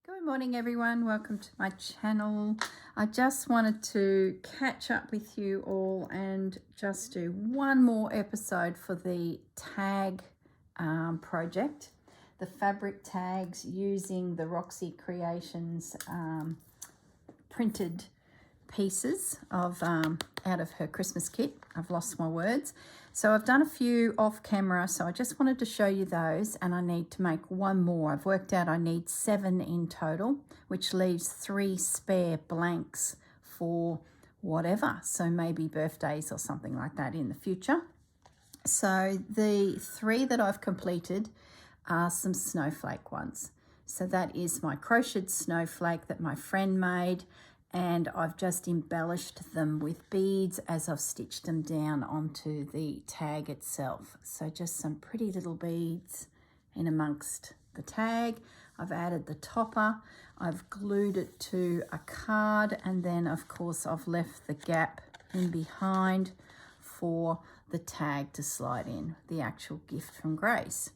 Good morning everyone, welcome to my channel. I just wanted to catch up with you all and just do one more episode for the tag project. The fabric tags using the Roxy Creations printed pieces of out of her Christmas kit. I've lost my words. So I've done a few off camera, so I just wanted to show you those, and I need to make one more. I've worked out I need 7 in total, which leaves 3 spare blanks for whatever, so maybe birthdays or something like that in the future. So the 3 that I've completed are some snowflake ones. So that is my crocheted snowflake that my friend made, and I've just embellished them with beads as I've stitched them down onto the tag itself. So just some pretty little beads in amongst the tag. I've added the topper, I've glued it to a card, and then of course I've left the gap in behind for the tag to slide in, the actual gift from Grace.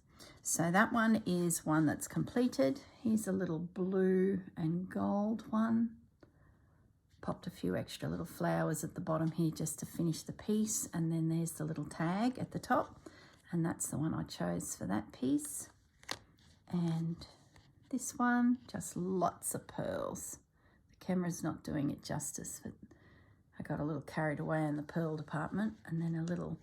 So that one is one that's completed. Here's a little blue and gold one. Popped a few extra little flowers at the bottom here just to finish the piece, and then there's the little tag at the top, and that's the one I chose for that piece. And this one, just lots of pearls. The camera's not doing it justice, but I got a little carried away in the pearl department. And then a little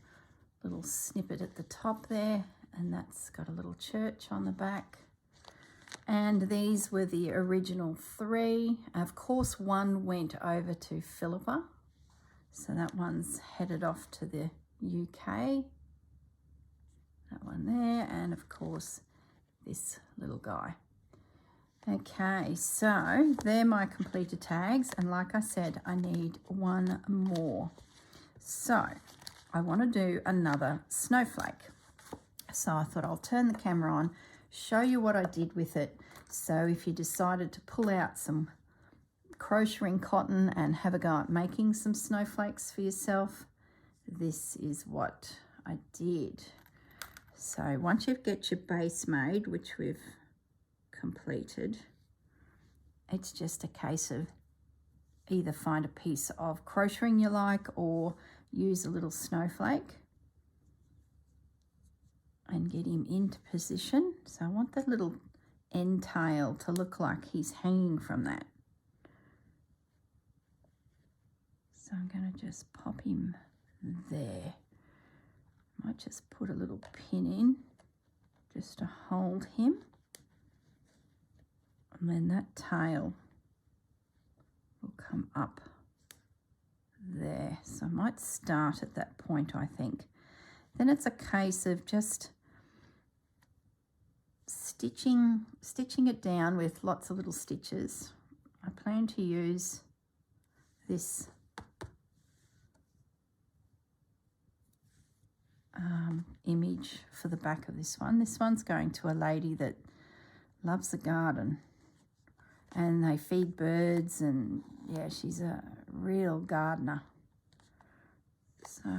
snippet at the top there, and that's got a little church on the back. And these were the original 3. Of course, one went over to Philippa, so that one's headed off to the UK. That one there, and of course this little guy. Okay, so they're my completed tags, and like I said, I need one more. So I want to do another snowflake. So I thought I'll turn the camera on, show you what I did with it. So if you decided to pull out some crocheting cotton and have a go at making some snowflakes for yourself, this is what I did. So once you get your base made, which we've completed, it's just a case of either find a piece of crocheting you like or use a little snowflake and get him into position. So I want that little end tail to look like he's hanging from that. So I'm going to just pop him there. Might just put a little pin in just to hold him. And then that tail will come up there. So I might start at that point, I think. Then it's a case of just stitching it down with lots of little stitches. I plan to use this image for the back of this one. This one's going to a lady that loves the garden, and they feed birds, and yeah, she's a real gardener. So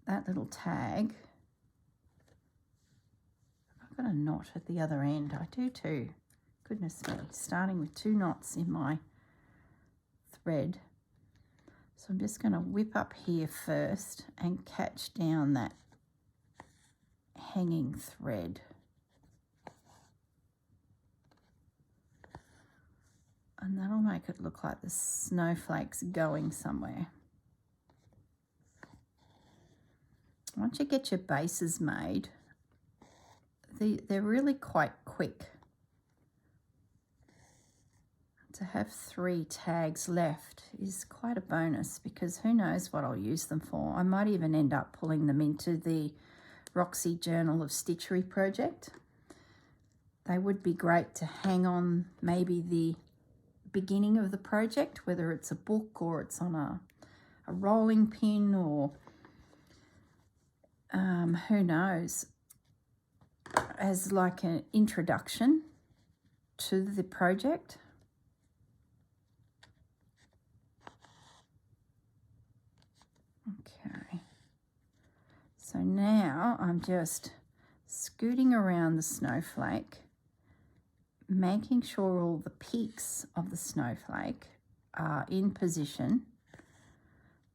that little tag, I've got a knot at the other end. I do too. Goodness me, starting with 2 knots in my thread. So I'm just going to whip up here first and catch down that hanging thread. And that'll make it look like the snowflakes going somewhere. Once you get your bases made, they're really quite quick. To have 3 tags left is quite a bonus, because who knows what I'll use them for. I might even end up pulling them into the Roxy Journal of Stitchery project. They would be great to hang on maybe the beginning of the project, whether it's a book or it's on a rolling pin, or who knows, as like an introduction to the project. Okay, so now I'm just scooting around the snowflake, making sure all the peaks of the snowflake are in position,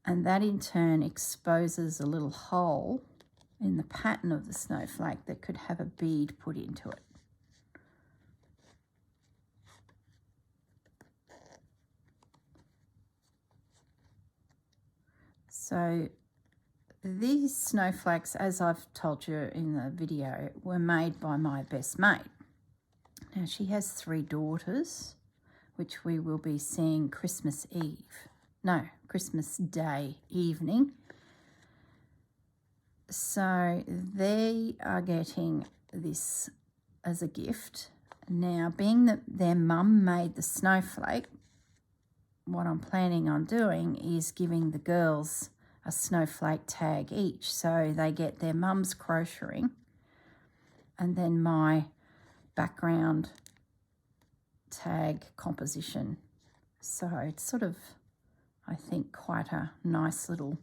and that in turn exposes a little hole in the pattern of the snowflake that could have a bead put into it. So these snowflakes, as I've told you in the video, were made by my best mate. Now she has 3 daughters, which we will be seeing Christmas Day evening. So they are getting this as a gift. Now, being that their mum made the snowflake, what I'm planning on doing is giving the girls a snowflake tag each. So they get their mum's crocheting and then my background tag composition. So it's sort of, I think, quite a nice little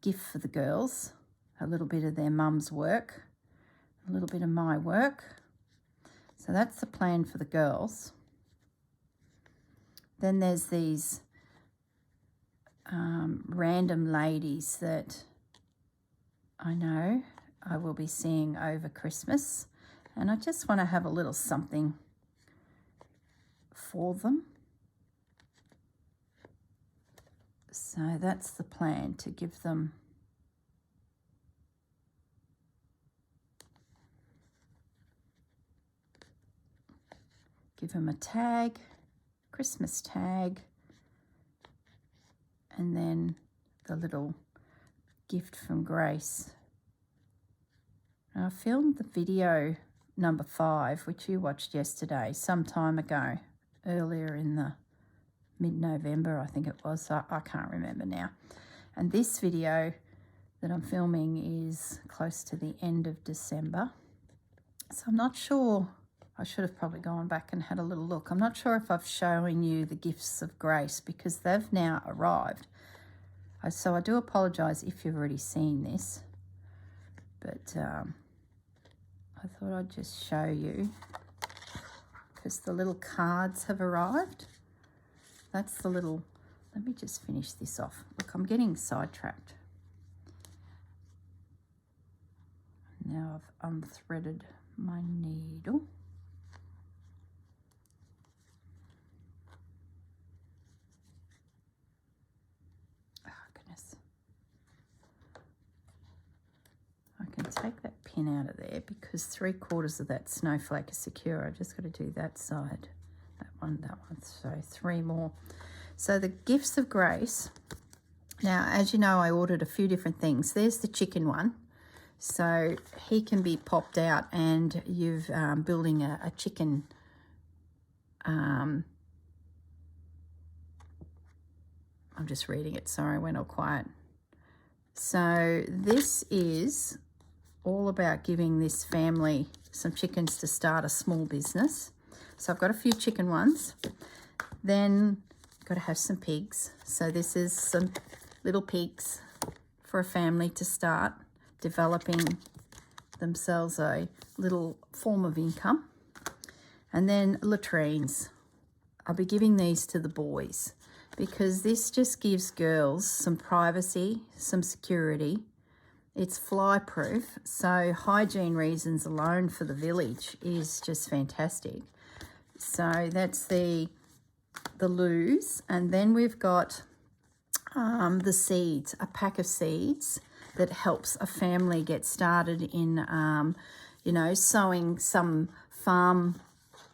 gift for the girls. A little bit of their mum's work, a little bit of my work. So that's the plan for the girls. Then there's these random ladies that I know I will be seeing over Christmas, and I just want to have a little something for them. So that's the plan, to give them a tag, Christmas tag, and then the little gift from Grace. I filmed the video number 5, which you watched yesterday, some time ago, earlier in the mid-November, I think it was. I can't remember now. And this video that I'm filming is close to the end of December. So I'm not sure. I should have probably gone back and had a little look. I'm not sure if I've shown you the gifts of Grace because they've now arrived. So I do apologise if you've already seen this. But I thought I'd just show you because the little cards have arrived. That's the little, let me just finish this off. Look, I'm getting sidetracked. Now I've unthreaded my needle. I can take that pin out of there because 3/4 of that snowflake is secure. I just got to do that side, that one, so 3 more. So the gifts of Grace. Now, as you know, I ordered a few different things. There's the chicken one, so he can be popped out and you've building a chicken I'm just reading it, sorry, I went all quiet. So this is all about giving this family some chickens to start a small business. So I've got a few chicken ones. Then got to have some pigs. So this is some little pigs for a family to start developing themselves a little form of income. And then latrines. I'll be giving these to the boys because this just gives girls some privacy, some security. It's fly proof, so hygiene reasons alone for the village is just fantastic. So that's the loos, and then we've got the seeds, a pack of seeds that helps a family get started in, you know, sowing some farm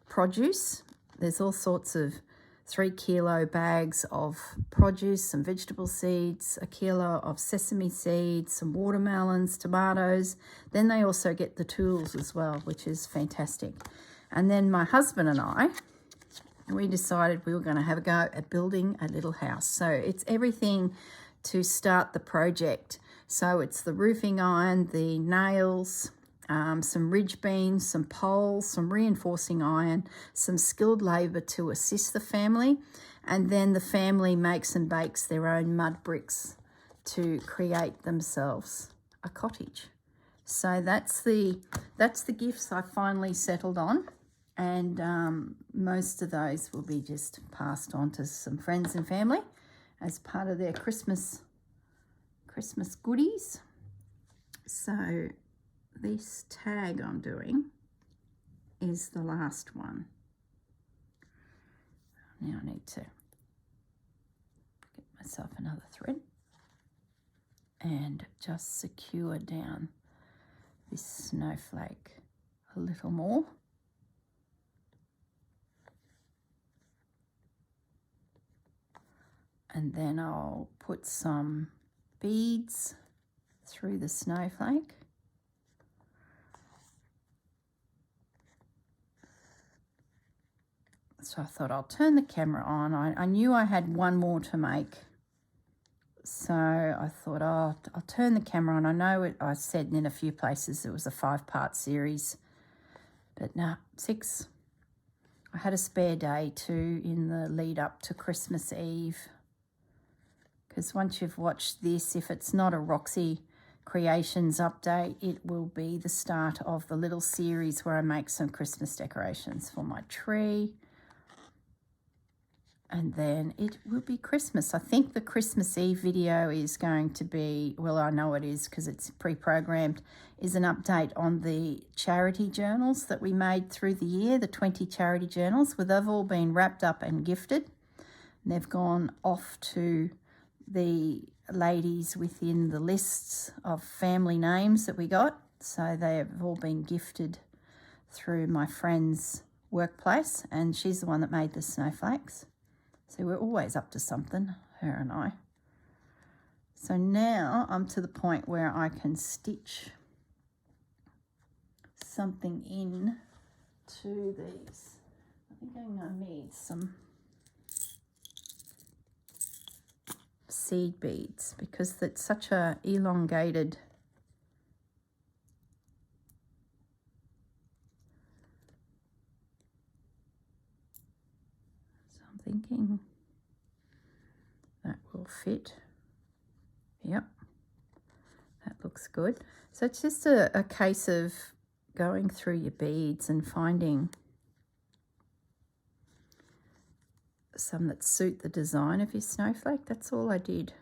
produce. There's all sorts of 3-kilo bags of produce, some vegetable seeds, 1 kilo of sesame seeds, some watermelons, tomatoes. Then they also get the tools as well, which is fantastic. And then my husband and I, we decided we were going to have a go at building a little house. So it's everything to start the project. So it's the roofing iron, the nails, some ridge beams, some poles, some reinforcing iron, some skilled labour to assist the family, and then the family makes and bakes their own mud bricks to create themselves a cottage. So that's the gifts I finally settled on, and most of those will be just passed on to some friends and family as part of their Christmas goodies. So this tag I'm doing is the last one. Now I need to get myself another thread and just secure down this snowflake a little more. And then I'll put some beads through the snowflake. So I thought I'll turn the camera on. I knew I had one more to make. So I thought, oh, I'll turn the camera on. I know I said in a few places it was a 5-part series, but no, 6. I had a spare day too in the lead up to Christmas Eve. Because once you've watched this, if it's not a Roxy Creations update, it will be the start of the little series where I make some Christmas decorations for my tree. And then it will be Christmas. I think the Christmas Eve video is going to be, well, I know it is because it's pre-programmed, is an update on the charity journals that we made through the year, the 20 charity journals, where they've all been wrapped up and gifted. And they've gone off to the ladies within the lists of family names that we got. So they have all been gifted through my friend's workplace, and she's the one that made the snowflakes. So we're always up to something, her and I. So now I'm to the point where I can stitch something in to these. I think I'm going to need some seed beads because it's such a elongated thinking that will fit. Yep, that looks good. So it's just a case of going through your beads and finding some that suit the design of your snowflake. That's all I did.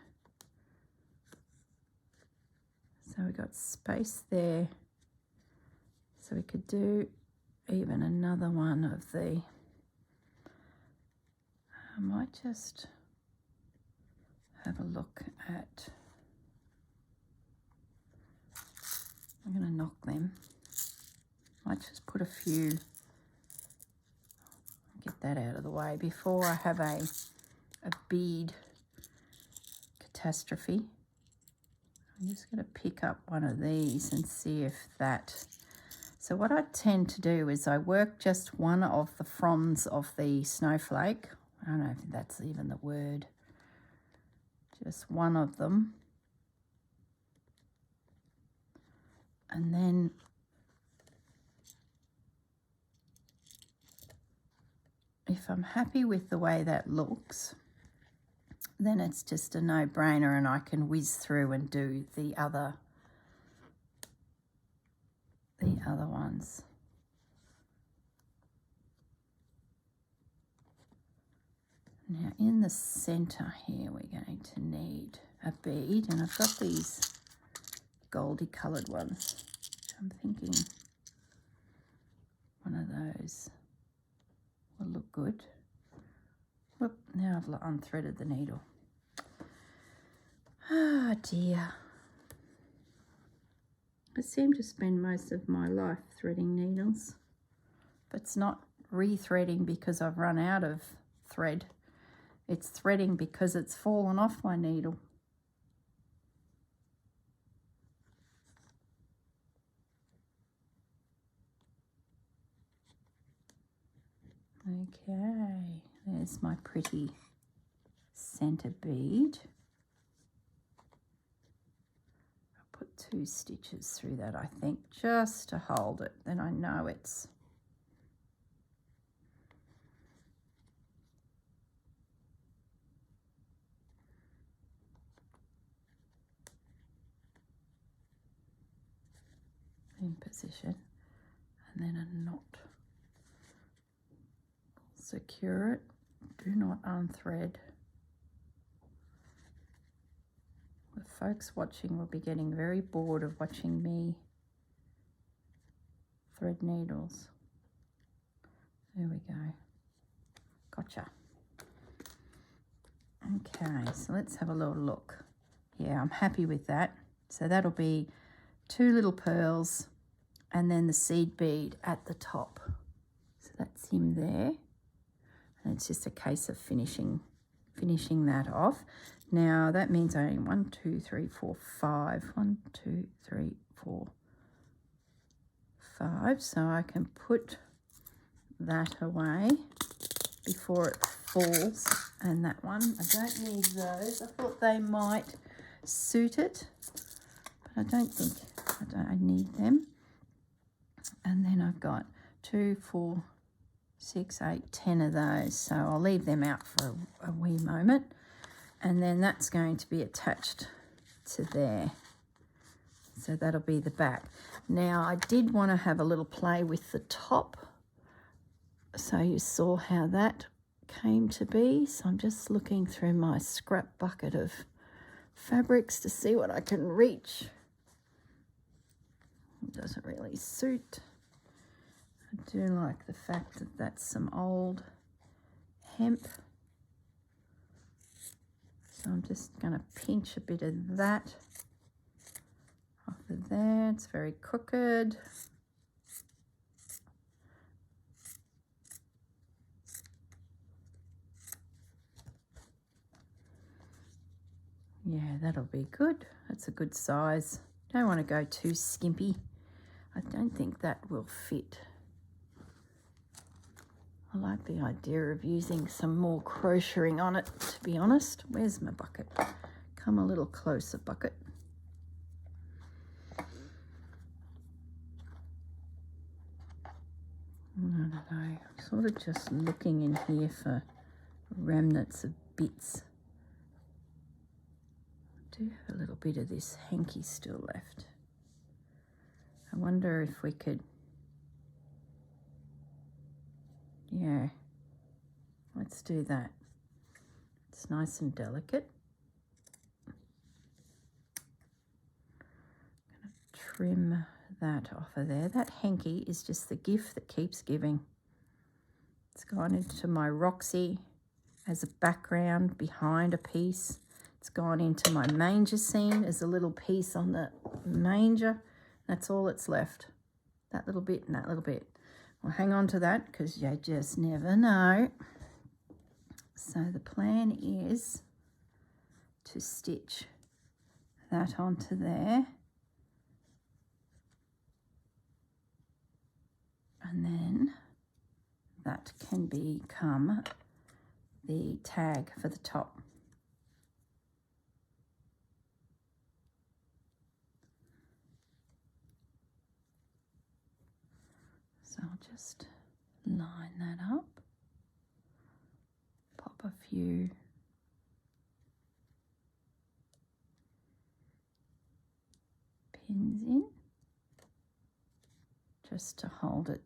So we got space there, so we could do even another one of the, I might just have a look at, I'm going to knock them. Might just put a few, get that out of the way before I have a bead catastrophe. I'm just going to pick up one of these and see if that, so what I tend to do is I work just one of the fronds of the snowflake. I don't know if that's even the word. Just one of them. And then if I'm happy with the way that looks, then it's just a no-brainer and I can whiz through and do the other ones. Now in the center here we're going to need a bead, and I've got these goldy coloured ones. I'm thinking one of those will look good. Whoop, now I've unthreaded the needle. Ah, dear. I seem to spend most of my life threading needles. But it's not rethreading because I've run out of thread. It's threading because it's fallen off my needle. Okay, there's my pretty center bead. I'll put 2 stitches through that, I think, just to hold it. Then I know it's in position. And then a knot secure it. Do not unthread. The folks watching will be getting very bored of watching me thread needles. There we go. Gotcha. Okay, so let's have a little look. Yeah, I'm happy with that. So that'll be 2 little pearls and then the seed bead at the top. So that's him there. And it's just a case of finishing that off. Now that means only 1, 2, 3, 4, 5. 1, 2, 3, 4, 5. So I can put that away before it falls. And that one, I don't need those. I thought they might suit it, but I don't think I need them. And then I've got 2, 4, 6, 8, 10 of those. So I'll leave them out for a wee moment. And then that's going to be attached to there. So that'll be the back. Now I did want to have a little play with the top. So you saw how that came to be. So I'm just looking through my scrap bucket of fabrics to see what I can reach. It doesn't really suit. I do like the fact that that's some old hemp. So I'm just going to pinch a bit of that off of there. It's very crooked. Yeah, that'll be good. That's a good size. Don't want to go too skimpy. I don't think that will fit. I like the idea of using some more crocheting on it, to be honest. Where's my bucket? Come a little closer, bucket. I don't know. I'm sort of just looking in here for remnants of bits. I do have a little bit of this hanky still left. I wonder if we could... Yeah, let's do that. It's nice and delicate. I'm going to trim that off of there. That hanky is just the gift that keeps giving. It's gone into my Roxy as a background behind a piece. It's gone into my manger scene as a little piece on the manger. That's all that's left. That little bit and that little bit. Well, hang on to that because you just never know. So the plan is to stitch that onto there. And then that can become the tag for the top. So I'll just line that up, pop a few pins in just to hold it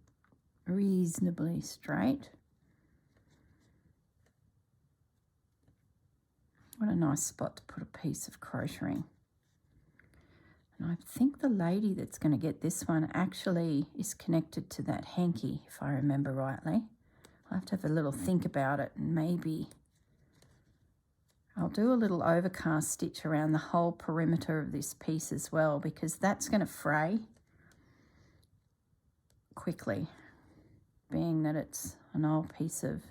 reasonably straight. What a nice spot to put a piece of crocheting. And I think the lady that's going to get this one actually is connected to that hanky, if I remember rightly. I'll have to have a little think about it, and maybe I'll do a little overcast stitch around the whole perimeter of this piece as well, because that's going to fray quickly, being that it's an old piece of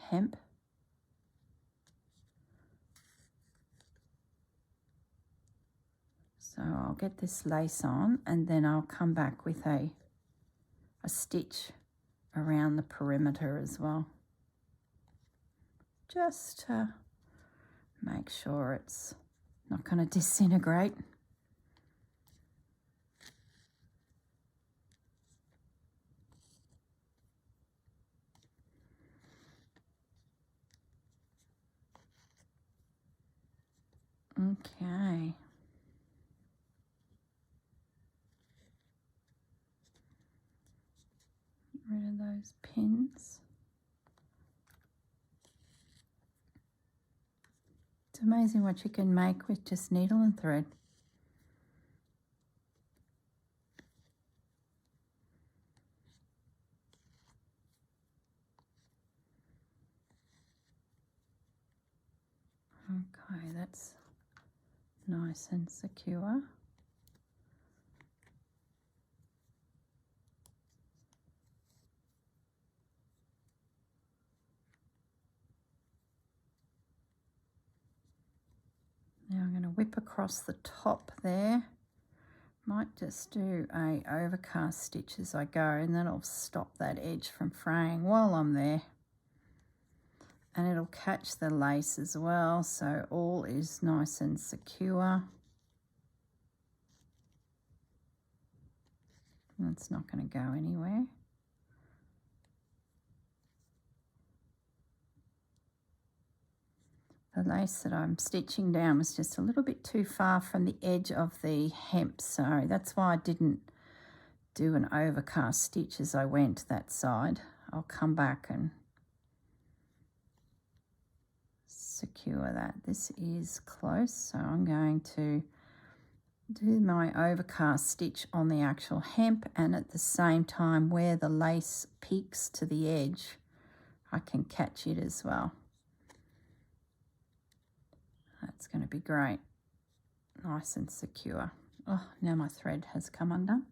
hemp. So I'll get this lace on and then I'll come back with a stitch around the perimeter as well. Just to make sure it's not going to disintegrate. Okay. Get rid of those pins. It's amazing what you can make with just needle and thread. Okay, that's nice and secure. Now I'm going to whip across the top there. Might just do a overcast stitch as I go, and that'll stop that edge from fraying while I'm there. And it'll catch the lace as well, so all is nice and secure. It's not going to go anywhere. The lace that I'm stitching down was just a little bit too far from the edge of the hemp, so that's why I didn't do an overcast stitch as I went that side. I'll come back and secure that. This is close, so I'm going to do my overcast stitch on the actual hemp, and at the same time where the lace peaks to the edge, I can catch it as well. That's going to be great. Nice and secure. Oh, now my thread has come undone.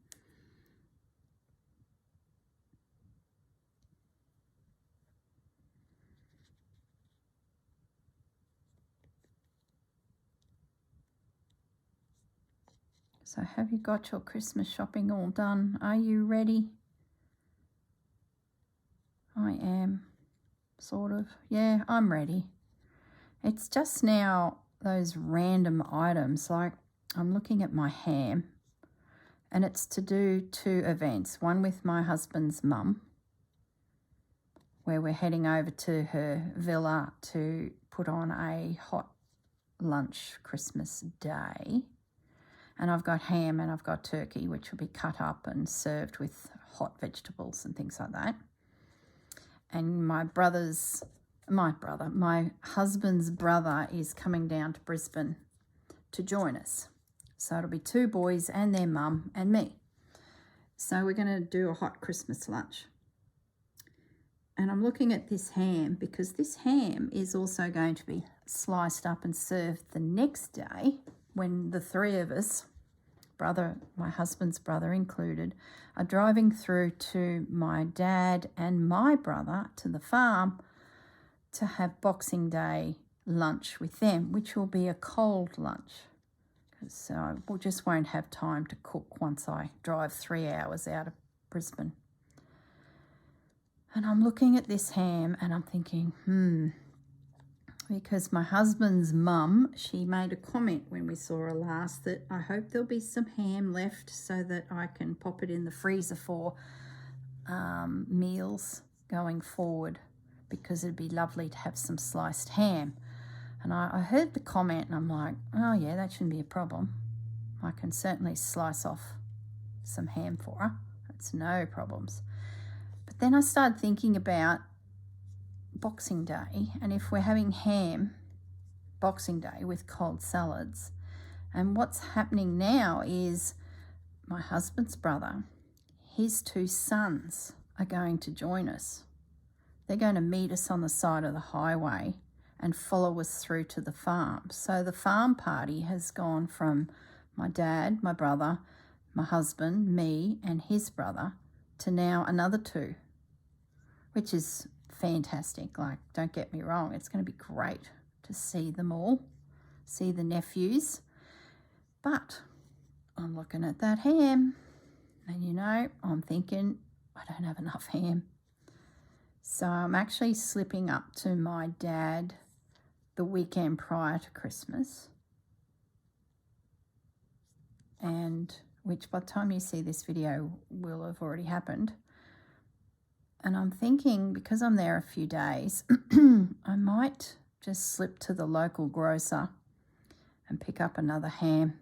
So have you got your Christmas shopping all done? Are you ready? I am, sort of. Yeah, I'm ready. It's just now those random items, like I'm looking at my ham, and it's to do 2 events. One with my husband's mum, where we're heading over to her villa to put on a hot lunch Christmas day. And I've got ham and I've got turkey, which will be cut up and served with hot vegetables and things like that. And my husband's brother is coming down to Brisbane to join us. So it'll be 2 boys and their mum and me. So we're going to do a hot Christmas lunch. And I'm looking at this ham because this ham is also going to be sliced up and served the next day when the 3 of us, my husband's brother included, are driving through to my dad and my brother to the farm to have Boxing Day lunch with them, which will be a cold lunch. So we just won't have time to cook once I drive 3 hours out of Brisbane. And I'm looking at this ham and I'm thinking, because my husband's mum, she made a comment when we saw her last that I hope there'll be some ham left so that I can pop it in the freezer for meals going forward, because it'd be lovely to have some sliced ham. And I heard the comment and I'm like, oh yeah, that shouldn't be a problem. I can certainly slice off some ham for her. That's no problems. But then I started thinking about Boxing Day, and if we're having ham Boxing Day with cold salads, and what's happening now is my husband's brother, his 2 sons are going to join us. They're going to meet us on the side of the highway and follow us through to the farm. So the farm party has gone from my dad, my brother, my husband, me and his brother to now another 2, which is fantastic. Like, don't get me wrong, it's going to be great to see them all, see the nephews. But I'm looking at that ham and, I'm thinking I don't have enough ham. So I'm actually slipping up to my dad the weekend prior to Christmas, and which by the time you see this video will have already happened. And I'm thinking, because I'm there a few days, I might just slip to the local grocer and pick up another ham.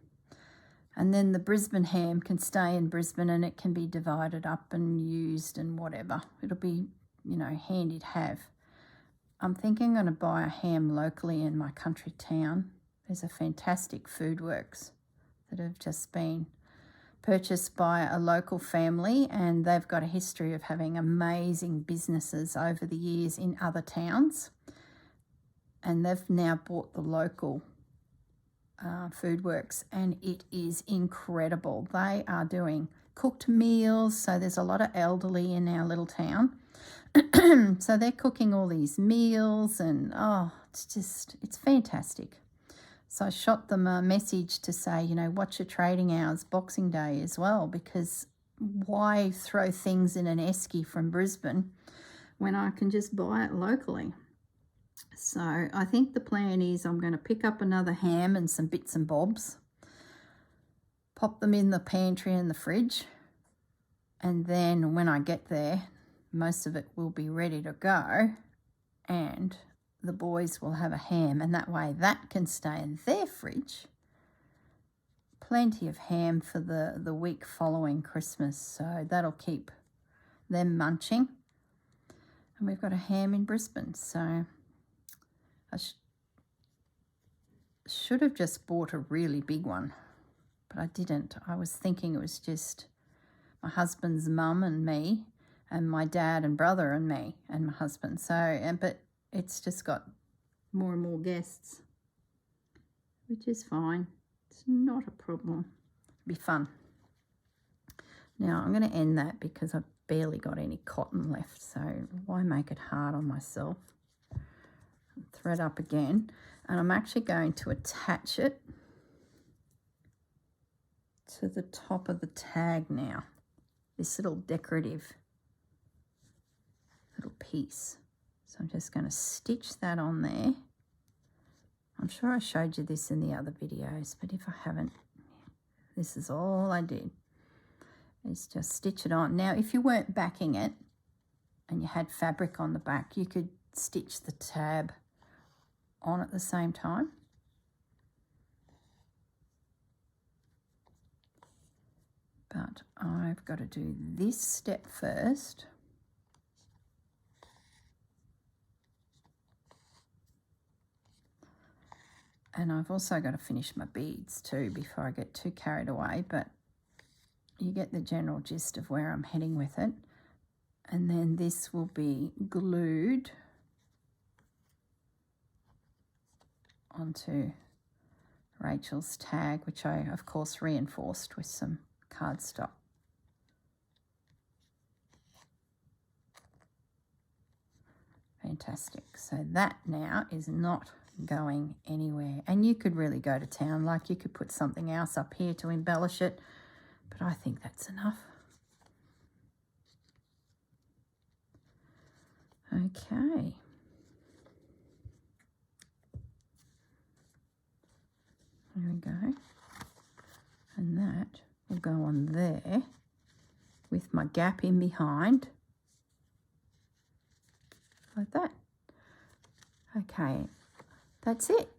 And then the Brisbane ham can stay in Brisbane and it can be divided up and used and whatever. It'll be, handy to have. I'm thinking I'm going to buy a ham locally in my country town. There's a fantastic food works that have just been purchased by a local family, and they've got a history of having amazing businesses over the years in other towns. And they've now bought the local food works, and it is incredible. They are doing cooked meals, so there's a lot of elderly in our little town. So they're cooking all these meals, and it's fantastic. So I shot them a message to say, you know, watch your trading hours Boxing Day as well, because why throw things in an esky from Brisbane when I can just buy it locally? So I think the plan is I'm going to pick up another ham and some bits and bobs, pop them in the pantry and the fridge, and then when I get there, most of it will be ready to go, and the boys will have a ham, and that way that can stay in their fridge. Plenty of ham for the week following Christmas, so that'll keep them munching. And we've got a ham in Brisbane, so I should have just bought a really big one, but I didn't. I was thinking it was just my husband's mum and me, and my dad and brother and me and my husband. But it's just got more and more guests, which is fine. It's not a problem. It'll be fun. Now I'm going to end that because I've barely got any cotton left, so why make it hard on myself? Thread up again, and I'm actually going to attach it to the top of the tag now, this little decorative little piece. So I'm just going to stitch that on there. I'm sure I showed you this in the other videos, but if I haven't, this is all I did, is just stitch it on. Now if you weren't backing it and you had fabric on the back, you could stitch the tab on at the same time. But I've got to do this step first. And I've also got to finish my beads too before I get too carried away, but you get the general gist of where I'm heading with it. And then this will be glued onto Rachel's tag, which I of course reinforced with some cardstock. Fantastic. So that now is not going anywhere, and you could really go to town, like you could put something else up here to embellish it, but I think that's enough. Okay. There we go. And that will go on there with my gap in behind, like that. Okay, that's it.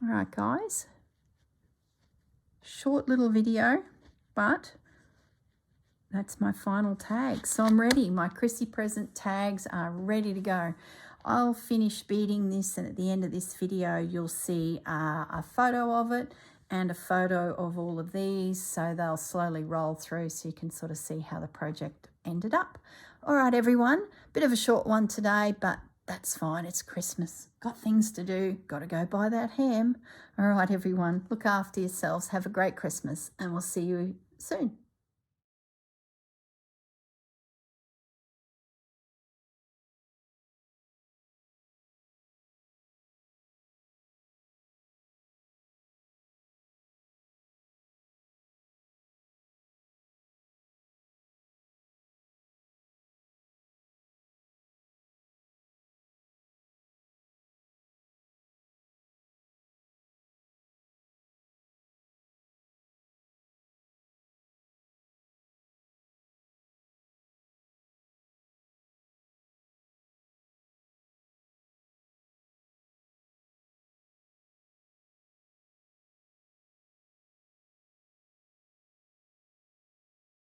All right, guys. Short little video, but that's my final tag. So I'm ready. My Chrissy present tags are ready to go. I'll finish beading this, and at the end of this video you'll see a photo of it and a photo of all of these, so they'll slowly roll through so you can sort of see how the project ended up. All right, everyone, bit of a short one today, but that's fine. It's Christmas. Got things to do. Got to go buy that ham. All right, everyone, look after yourselves. Have a great Christmas, and we'll see you soon.